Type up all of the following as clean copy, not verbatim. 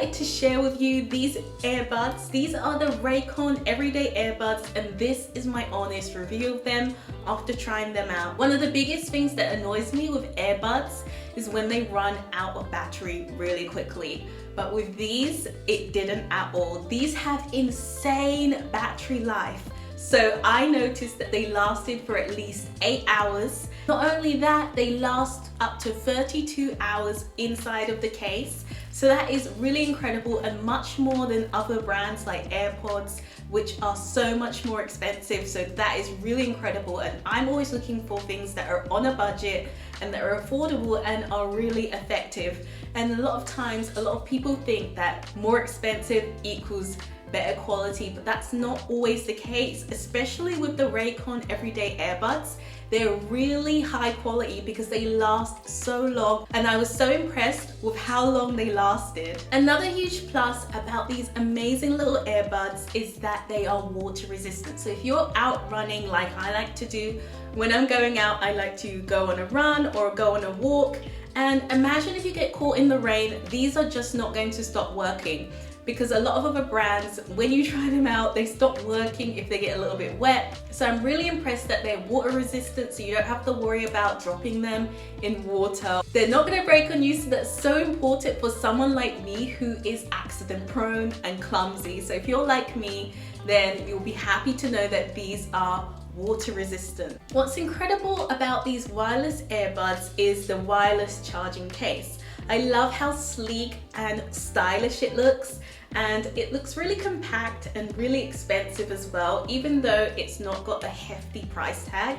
excited to share with you these earbuds. These are the Raycon Everyday Earbuds, and this is my honest review of them after trying them out. One of the biggest things that annoys me with earbuds is when they run out of battery really quickly. But with these, it didn't at all. These have insane battery life. So I noticed that they lasted for at least 8 hours. Not only that, they last up to 32 hours inside of the case. So that is really incredible and much more than other brands like AirPods, which are so much more expensive. So that is really incredible. And I'm always looking for things that are on a budget and that are affordable and are really effective. And a lot of times, a lot of people think that more expensive equals better quality, but that's not always the case, especially with the Raycon Everyday Earbuds. They're really high quality because they last so long, and I was so impressed with how long they lasted. Another huge plus about these amazing little earbuds is that they are water resistant. So if you're out running like I like to do, when I'm going out, I like to go on a run or go on a walk, and imagine if you get caught in the rain, these are just not going to stop working. Because a lot of other brands, when you try them out, they stop working if they get a little bit wet. So I'm really impressed that they're water resistant, so you don't have to worry about dropping them in water. They're not gonna break on you, so that's so important for someone like me who is accident prone and clumsy. So if you're like me, then you'll be happy to know that these are water resistant. What's incredible about these wireless earbuds is the wireless charging case. I love how sleek and stylish it looks, and it looks really compact and really expensive as well, even though it's not got a hefty price tag.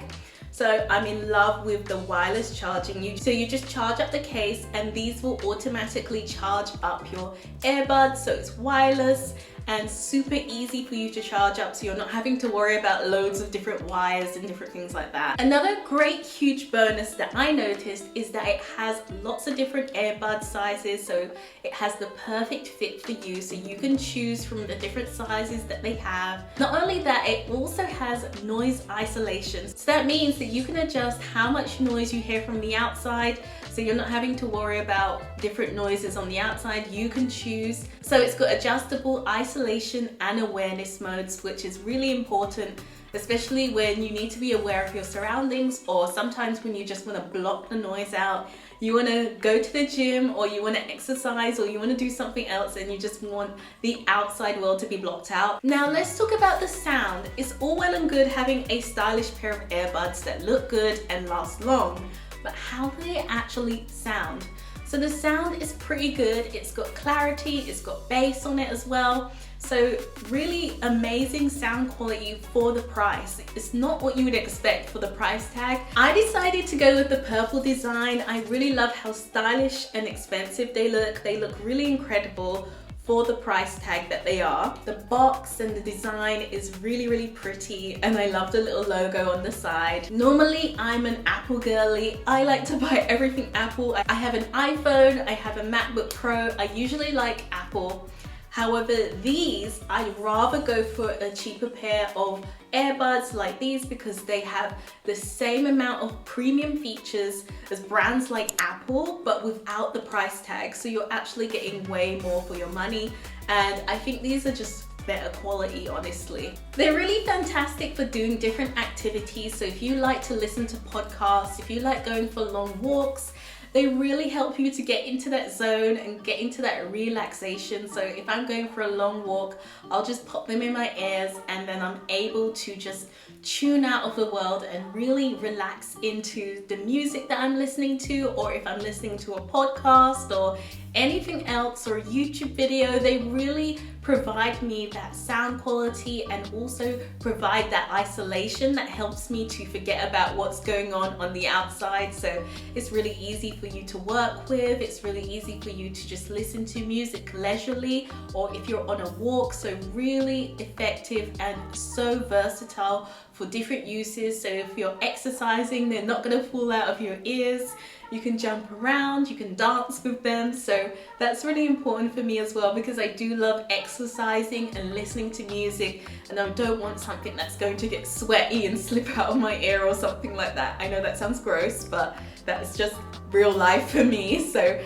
So I'm in love with the wireless charging. So you just charge up the case and these will automatically charge up your earbuds. So it's wireless and super easy for you to charge up, so you're not having to worry about loads of different wires and different things like that. Another great huge bonus that I noticed is that it has lots of different earbud sizes, so it has the perfect fit for you, so you can choose from the different sizes that they have. Not only that, it also has noise isolation, so that means that you can adjust how much noise you hear from the outside, so you're not having to worry about different noises on the outside. You can choose. So it's got adjustable isolation and awareness modes, which is really important, especially when you need to be aware of your surroundings, or sometimes when you just want to block the noise out. You want to go to the gym, or you want to exercise, or you want to do something else, and you just want the outside world to be blocked out. Now let's talk about the sound. It's all well and good having a stylish pair of earbuds that look good and last long, but how do they actually sound? So the sound is pretty good. It's got clarity, it's got bass on it as well. So really amazing sound quality for the price. It's not what you would expect for the price tag. I decided to go with the purple design. I really love how stylish and expensive they look. They look really incredible for the price tag that they are. The box and the design is really, really pretty, and I love the little logo on the side. Normally, I'm an Apple girly. I like to buy everything Apple. I have an iPhone, I have a MacBook Pro. I usually like Apple. However, these, I'd rather go for a cheaper pair of earbuds like these because they have the same amount of premium features as brands like Apple, but without the price tag. So you're actually getting way more for your money. And I think these are just better quality, honestly. They're really fantastic for doing different activities. So if you like to listen to podcasts, if you like going for long walks, they really help you to get into that zone and get into that relaxation. So if I'm going for a long walk, I'll just pop them in my ears, and then I'm able to just tune out of the world and really relax into the music that I'm listening to, or if I'm listening to a podcast or anything else or a YouTube video. They really provide me that sound quality and also provide that isolation that helps me to forget about what's going on the outside. So it's really easy for you to work with. It's really easy for you to just listen to music leisurely, or if you're on a walk. So really effective and so versatile for different uses. So if you're exercising, they're not going to fall out of your ears. You can jump around, you can dance with them. So that's really important for me as well, because I do love exercising and listening to music, and I don't want something that's going to get sweaty and slip out of my ear or something like that. I know that sounds gross, but that's just real life for me. So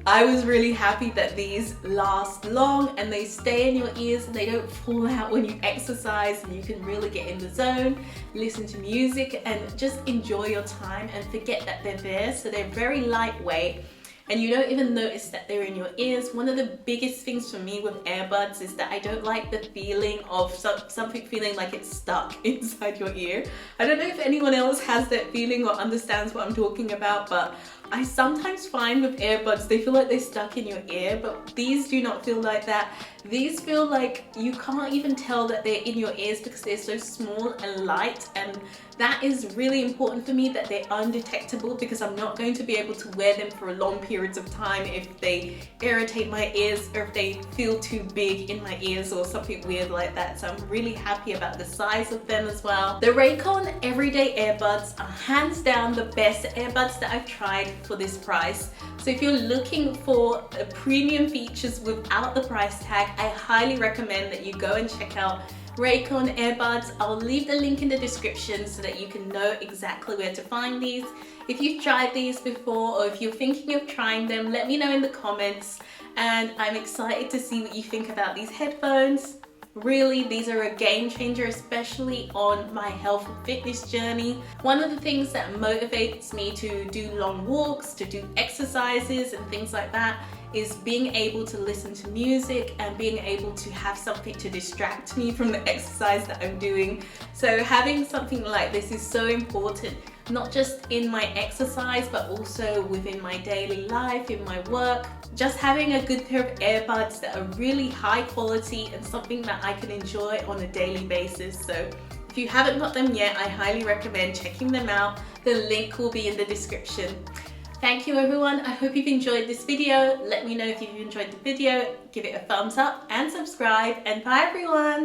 I was really happy that these last long and they stay in your ears and they don't fall out when you exercise, and you can really get in the zone, listen to music and just enjoy your time and forget that they're there. So they're very lightweight and you don't even notice that they're in your ears. One of the biggest things for me with earbuds is that I don't like the feeling of something feeling like it's stuck inside your ear. I don't know if anyone else has that feeling or understands what I'm talking about, but I sometimes find with earbuds, they feel like they're stuck in your ear, but these do not feel like that. These feel like you can't even tell that they're in your ears because they're so small and light, and that is really important for me, that they're undetectable, because I'm not going to be able to wear them for long periods of time if they irritate my ears or if they feel too big in my ears or something weird like that. So I'm really happy about the size of them as well. The Raycon Everyday Earbuds are hands down the best earbuds that I've tried for this price. So if you're looking for premium features without the price tag, I highly recommend that you go and check out Raycon Earbuds. I'll leave the link in the description so that you can know exactly where to find these. If you've tried these before or if you're thinking of trying them, let me know in the comments, and I'm excited to see what you think about these headphones. Really, these are a game changer, especially on my health and fitness journey. One of the things that motivates me to do long walks, to do exercises and things like that, is being able to listen to music and being able to have something to distract me from the exercise that I'm doing. So having something like this is so important, not just in my exercise, but also within my daily life, in my work. Just having a good pair of earbuds that are really high quality and something that I can enjoy on a daily basis. So if you haven't got them yet, I highly recommend checking them out. The link will be in the description. Thank you everyone, I hope you've enjoyed this video. Let me know if you've enjoyed the video, give it a thumbs up and subscribe, and bye everyone!